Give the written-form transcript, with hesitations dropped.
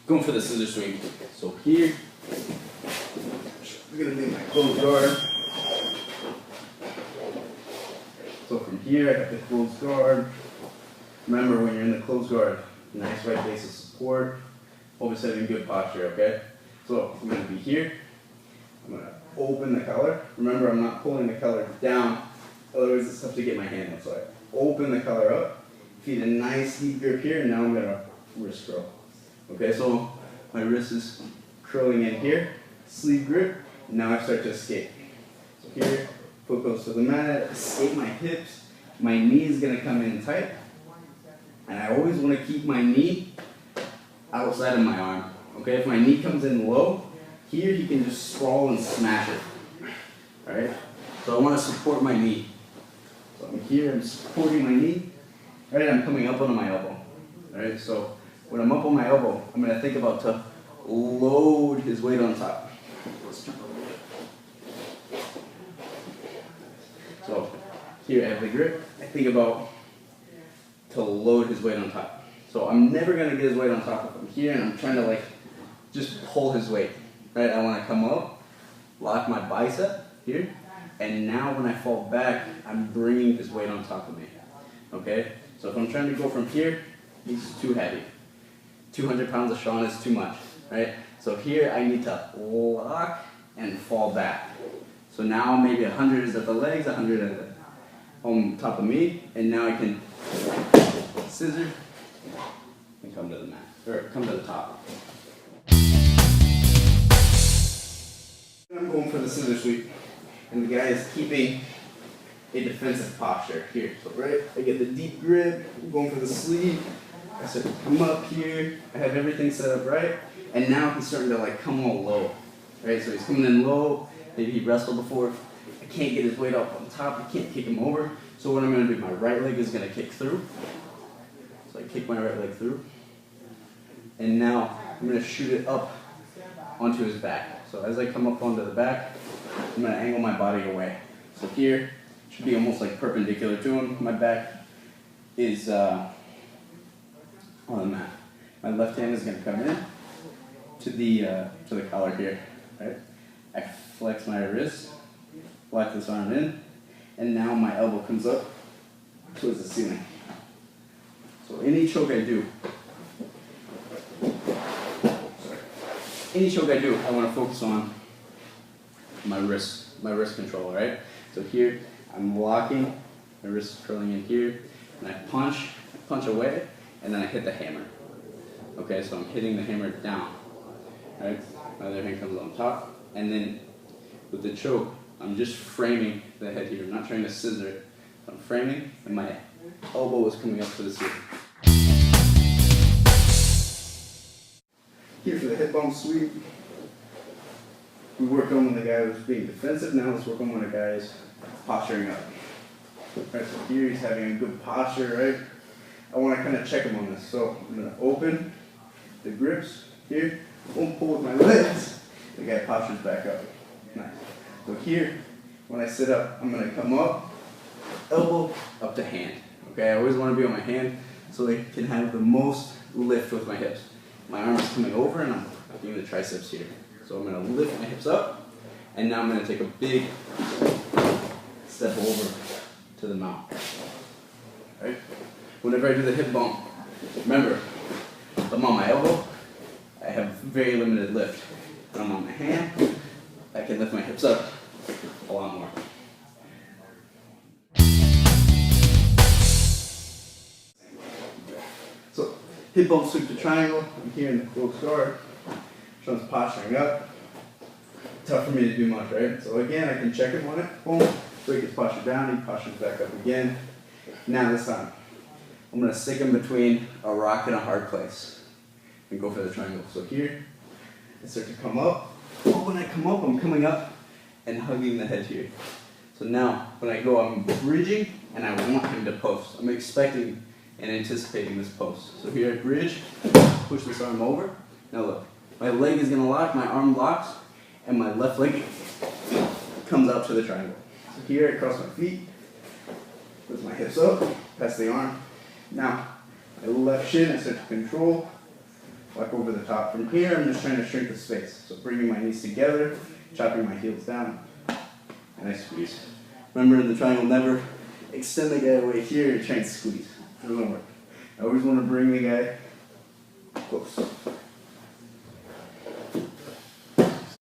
going for the scissor sweep. So here, I'm gonna make my closed guard. So from here, I have the closed guard. Remember, when you're in the closed guard, nice right base of support. Always having good posture, okay? So I'm gonna be here. I'm gonna open the collar. Remember, I'm not pulling the collar down, otherwise it's tough to get my hand up. So I open the collar up, feed a nice deep grip here, and now I'm gonna wrist curl. Okay, so my wrist is curling in here, sleeve grip, now I start to escape. So here, foot goes to the mat, escape my hips, my knee is gonna come in tight, and I always wanna keep my knee outside of my arm. Okay, if my knee comes in low, here he can just sprawl and smash it. Alright? So I want to support my knee. So I'm here, I'm supporting my knee. Alright, I'm coming up onto my elbow. Alright, so when I'm up on my elbow, I'm going to think about to load his weight on top. So here I have the grip. I think about to load his weight on top. So I'm never going to get his weight on top of him here, and I'm trying to like just pull his weight. Right, I want to come up, lock my bicep here, and now when I fall back, I'm bringing his weight on top of me. Okay, so if I'm trying to go from here, he's too heavy. 200 pounds of Sean is too much, right? So here I need to lock and fall back. So now maybe 100 is at the legs, 100 at the, on top of me, and now I can scissor and come to the mat, or come to the top. I'm going for the scissor sweep, and the guy is keeping a defensive posture here. So right, I get the deep grip, I'm going for the sleeve, I start to come up here, I have everything set up right, and now he's starting to like come all low. Right, so he's coming in low, maybe he wrestled before, I can't get his weight up on top, I can't kick him over, so what I'm going to do, my right leg is going to kick through. So I kick my right leg through, and now I'm going to shoot it up onto his back. So as I come up onto the back, I'm going to angle my body away. So here, should be almost like perpendicular to him. My back is on the mat. My left hand is going to come in to the collar here. Right? I flex my wrist, lock this arm in, and now my elbow comes up towards the ceiling. So any choke I do, I want to focus on my wrist control, right? So here, I'm locking, my wrist is curling in here, and I punch away, and then I hit the hammer. Okay, so I'm hitting the hammer down, right? My other hand comes on top, and then with the choke, I'm just framing the head here. I'm not trying to scissor it. I'm framing, and my elbow is coming up to the ceiling. Here for the hip bump sweep. We worked on when the guy was being defensive, now let's work on when the guy is posturing up. Right, so here he's having a good posture, right? I want to kind of check him on this. So I'm going to open the grips here, won't pull with my legs, the guy postures back up. Nice. So here, when I sit up, I'm going to come up, elbow up to hand. Okay, I always want to be on my hand so I can have the most lift with my hips. My arm is coming over and I'm doing the triceps here. So I'm going to lift my hips up, and now I'm going to take a big step over to the mount. Right? Whenever I do the hip bump, remember, if I'm on my elbow, I have very limited lift. When I'm on my hand, I can lift my hips up a lot more. So, hip bump sweep to triangle. I'm here in the closed guard. Sean's posturing up. Tough for me to do much, right? So again, I can check him on it. Boom. So he gets postured down, he postures back up again. Now this time, I'm going to stick him between a rock and a hard place and go for the triangle. So here, I start to come up. Oh, when I come up, I'm coming up and hugging the head here. So now, when I go, I'm bridging and I want him to post. I'm expecting and anticipating this post. So here I bridge, push this arm over. Now look, my leg is going to lock, my arm locks, and my left leg comes out to the triangle. So here I cross my feet, lift my hips up, pass the arm. Now, my left shin I start to control Walk over the top. From here, I'm just trying to shrink the space. So bringing my knees together, chopping my heels down, and I squeeze. Remember in the triangle, never extend the guy away here and try and squeeze. It doesn't work. I always want to bring the guy close.